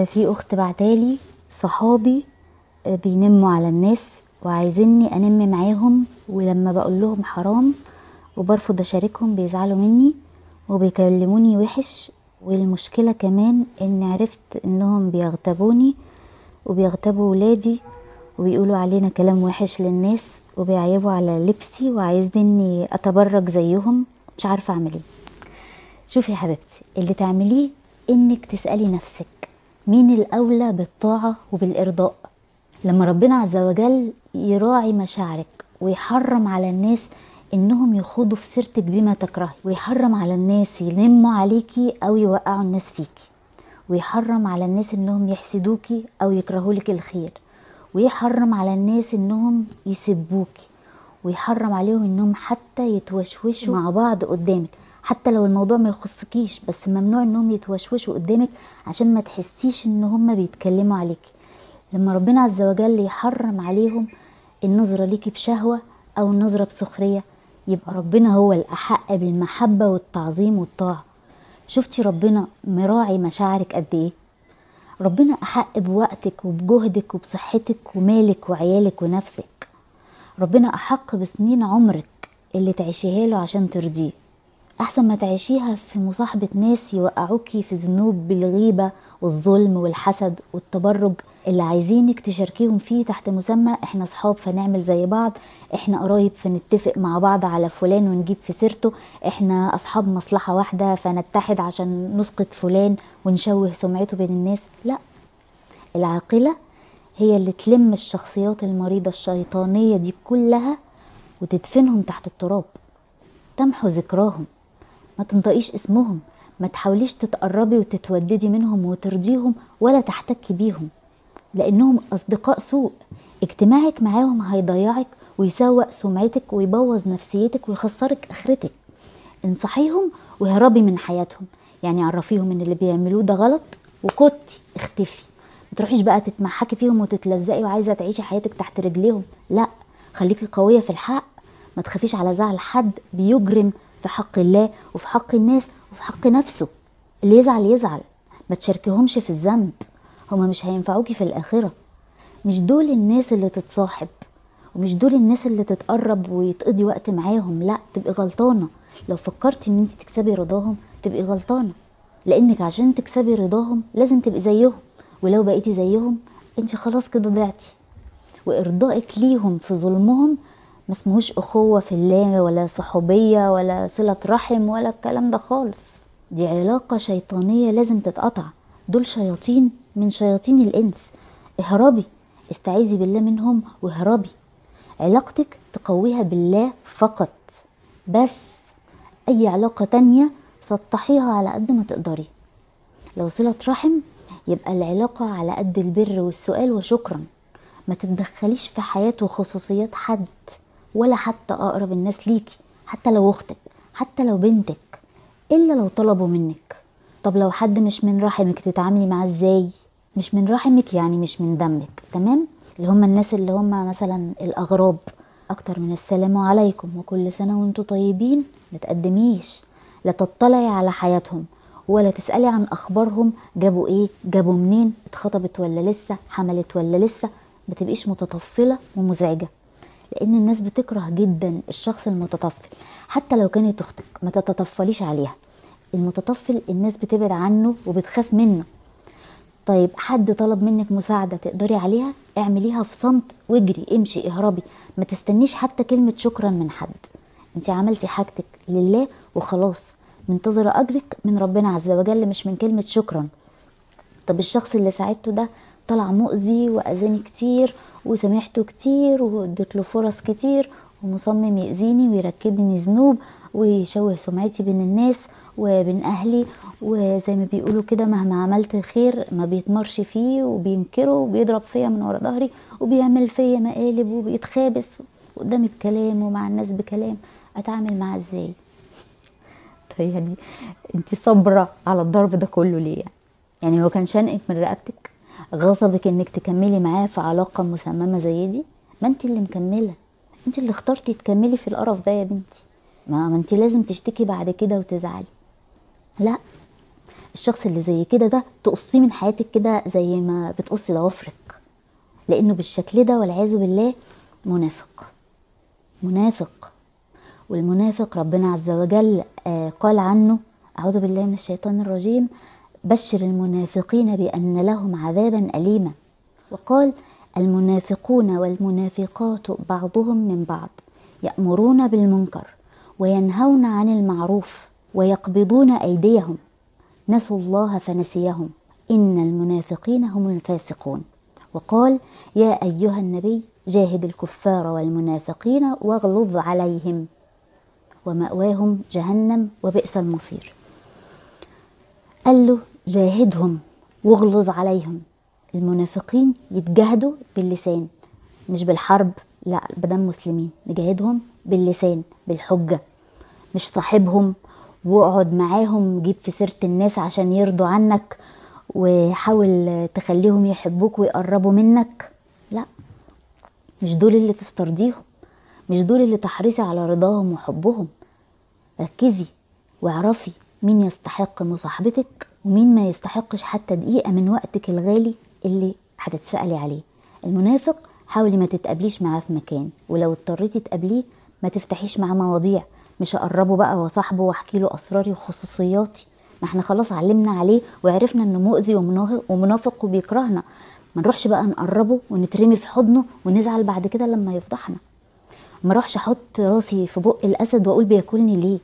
في اخت بعتالي صحابي بينموا على الناس وعايزيني انم معاهم، ولما بقول لهم حرام وبرفض اشاركهم بيزعلوا مني وبيكلموني وحش. والمشكلة كمان ان عرفت انهم بيغتابوني وبيغتابوا ولادي وبيقولوا علينا كلام وحش للناس وبيعيبوا على لبسي وعايزيني اتبرج زيهم. مش عارفة اعمل ايه. شوفي يا حبيبتي، اللي تعمليه انك تسألي نفسك مين الاولى بالطاعة وبالارضاء. لما ربنا عز وجل يراعي مشاعرك ويحرم على الناس انهم يخوضوا في سيرتك بما تكرهي، ويحرم على الناس يلموا عليكي او يوقعوا الناس فيكي، ويحرم على الناس انهم يحسدوكي او يكرهولك الخير، ويحرم على الناس انهم يسبوكي، ويحرم عليهم انهم حتى يتوشوشوا مع بعض قدامك، حتى لو الموضوع ما يخصكيش، بس ممنوع انهم يتوشوشوا قدامك عشان ما تحسيش ان هم بيتكلموا عليكي. لما ربنا عز وجل يحرم عليهم النظرة ليكي بشهوة او النظرة بسخرية، يبقى ربنا هو الأحق بالمحبة والتعظيم والطاعة. شفتي ربنا مراعي مشاعرك قد ايه؟ ربنا أحق بوقتك وبجهدك وبصحتك ومالك وعيالك ونفسك. ربنا أحق بسنين عمرك اللي تعيشيها له عشان ترضيه، أحسن ما تعيشيها في مصاحبة ناس يوقعوكي في ذنوب بالغيبة والظلم والحسد والتبرج اللي عايزينك تشاركيهم فيه تحت مسمى احنا صحاب فنعمل زي بعض، احنا قرايب فنتفق مع بعض على فلان ونجيب في سيرته، احنا أصحاب مصلحة واحدة فنتحد عشان نسقط فلان ونشوه سمعته بين الناس. لا، العاقلة هي اللي تلم الشخصيات المريضة الشيطانية دي كلها وتدفنهم تحت التراب، تمحو ذكراهم، ما تنطقيش اسمهم، ما تحاوليش تتقربي وتتوددي منهم وترضيهم ولا تحتكي بيهم، لانهم اصدقاء سوء. اجتماعك معاهم هيضيعك ويسوء سمعتك ويبوظ نفسيتك ويخسرك اخرتك. انصحيهم وهربي من حياتهم، يعني عرفيهم ان اللي بيعملوه ده غلط وكتي اختفي. ما تروحيش بقى تتمحكي فيهم وتتلزقي وعايزه تعيشي حياتك تحت رجليهم. لا، خليكي قويه في الحق، ما تخافيش على زعل حد بيجرم في حق الله وفي حق الناس وفي حق نفسه. اللي يزعل يزعل، ما تشاركيهمش في الذنب، هما مش هينفعوكي في الآخرة. مش دول الناس اللي تتصاحب، ومش دول الناس اللي تتقرب ويتقضي وقت معاهم. لا، تبقي غلطانة لو فكرتي ان انت تكسبي رضاهم، تبقي غلطانة، لانك عشان تكسبي رضاهم لازم تبقي زيهم، ولو بقيتي زيهم انت خلاص كده ضعتي. وارضائك ليهم في ظلمهم ما اسمهوش اخوة في الله ولا صحوبية ولا صلة رحم ولا الكلام ده خالص. دي علاقة شيطانية لازم تتقطع، دول شياطين من شياطين الانس. اهربي، استعيذي بالله منهم واهربي. علاقتك تقويها بالله فقط بس، اي علاقة تانية سطحيها على قد ما تقدري. لو صلة رحم يبقى العلاقة على قد البر والسؤال وشكرا. ما تتدخليش في حياة وخصوصيات حد ولا حتى اقرب الناس ليكي، حتى لو اختك، حتى لو بنتك، الا لو طلبوا منك. طب لو حد مش من رحمك تتعاملي معاه ازاي؟ مش من رحمك يعني مش من دمك، تمام؟ اللي هم الناس اللي هم مثلا الاغراب، اكتر من السلام عليكم وكل سنة وانتوا طيبين ما تقدميش، لا تطلعي على حياتهم ولا تسألي عن اخبارهم، جابوا ايه، جابوا منين، اتخطبت ولا لسه، حملت ولا لسه. ما تبقيش متطفلة ومزعجة، لان الناس بتكره جدا الشخص المتطفل. حتى لو كانت اختك ما تتطفليش عليها، المتطفل الناس بتبعد عنه وبتخاف منه. طيب حد طلب منك مساعدة تقدري عليها، اعمليها في صمت واجري، امشي، اهربي، ما تستنيش حتى كلمة شكرا من حد. انت عملتي حاجتك لله وخلاص، منتظرة اجرك من ربنا عز وجل مش من كلمة شكرا. طب الشخص اللي ساعدته ده طلع مؤذي واذاني كتير وسامحته كتير واديت له فرص كتير ومصمم يأذيني ويركبني ذنوب ويشوه سمعتي بين الناس وبين اهلي، وزي ما بيقولوا كده مهما عملت خير ما بيتمرش فيه وبينكره وبيضرب فيا من ورا ظهري وبيعمل فيا مقالب وبيتخابس قدامي بكلام ومع الناس بكلام. اتعامل معاه ازاي؟ طيب يعني انت صابره على الضرب ده كله ليه يعني هو كان شنقك من رقبتك؟ غصبك انك تكملي معاه في علاقة مسممة زي دي؟ ما انت اللي مكملة، انت اللي اخترتي تكملي في القرف ده يا بنتي. ما انت لازم تشتكي بعد كده وتزعلي. لا، الشخص اللي زي كده ده تقصيه من حياتك كده زي ما بتقصي ضوافرك، لانه بالشكل ده والعياذ بالله منافق. منافق. والمنافق ربنا عز وجل قال عنه، اعوذ بالله من الشيطان الرجيم، بشر المنافقين بان لهم عذابا اليما. وقال المنافقون والمنافقات بعضهم من بعض يأمرون بالمنكر وينهون عن المعروف ويقبضون أيديهم نسوا الله فنسيهم إن المنافقين هم الفاسقون. وقال يا أيها النبي جاهد الكفار والمنافقين واغلظ عليهم ومأواهم جهنم وبئس المصير. قال له جاهدهم واغلظ عليهم. المنافقين يتجاهدوا باللسان مش بالحرب، لا بدم مسلمين نجاهدهم باللسان بالحجة، مش صاحبهم واقعد معاهم جيب في سيرة الناس عشان يرضوا عنك وحاول تخليهم يحبوك ويقربوا منك، لا مش دول اللي تسترضيهم، مش دول اللي تحرصي على رضاهم وحبهم. ركزي واعرفي مين يستحق مصاحبتك ومين ما يستحقش حتى دقيقة من وقتك الغالي اللي هتتسألي عليه. المنافق حاولي ما تتقابليش معاه في مكان، ولو اضطريتي تقابليه ما تفتحيش معاه مواضيع، مش هقربه بقى وصاحبه واحكي له اسراري وخصوصياتي، ما احنا خلاص علمنا عليه وعرفنا انه مؤذي ومنافق وبيكرهنا، ما نروحش بقى نقربه ونترمي في حضنه ونزعل بعد كده لما يفضحنا. ما اروحش احط راسي في بق الاسد واقول بياكلني ليه.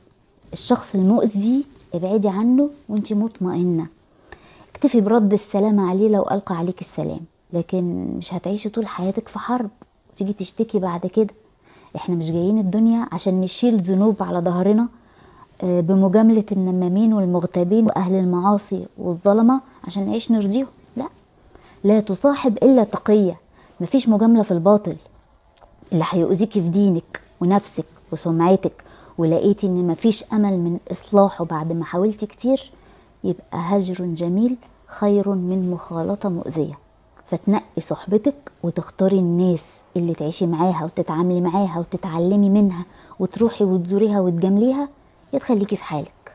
الشخص المؤذي ابعدي عنه وانتي مطمئنه، اكتفي برد السلام عليه لو ألقى عليك السلام، لكن مش هتعيشي طول حياتك في حرب وتيجي تشتكي بعد كده. احنا مش جايين الدنيا عشان نشيل ذنوب على ظهرنا بمجاملة النمامين والمغتابين وأهل المعاصي والظلمة عشان نعيش نرضيهم، لا. لا تصاحب إلا تقية، مفيش مجاملة في الباطل. اللي هيؤذيكي في دينك ونفسك وسمعتك ولقيتي ان مفيش امل من اصلاحه بعد ما حاولتي كتير، يبقى هجر جميل خير من مخالطة مؤذية. فتنقي صحبتك وتختاري الناس اللي تعيشي معاها وتتعاملي معاها وتتعلمي منها وتروحي وتزوريها وتجامليها، يتخليكي في حالك.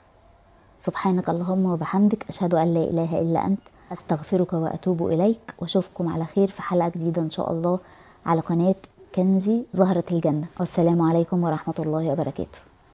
سبحانك اللهم وبحمدك، أشهد أن لا إله إلا أنت، أستغفرك وأتوب إليك، وأشوفكم على خير في حلقة جديدة إن شاء الله على قناة كنزي زهرة الجنة. والسلام عليكم ورحمة الله وبركاته.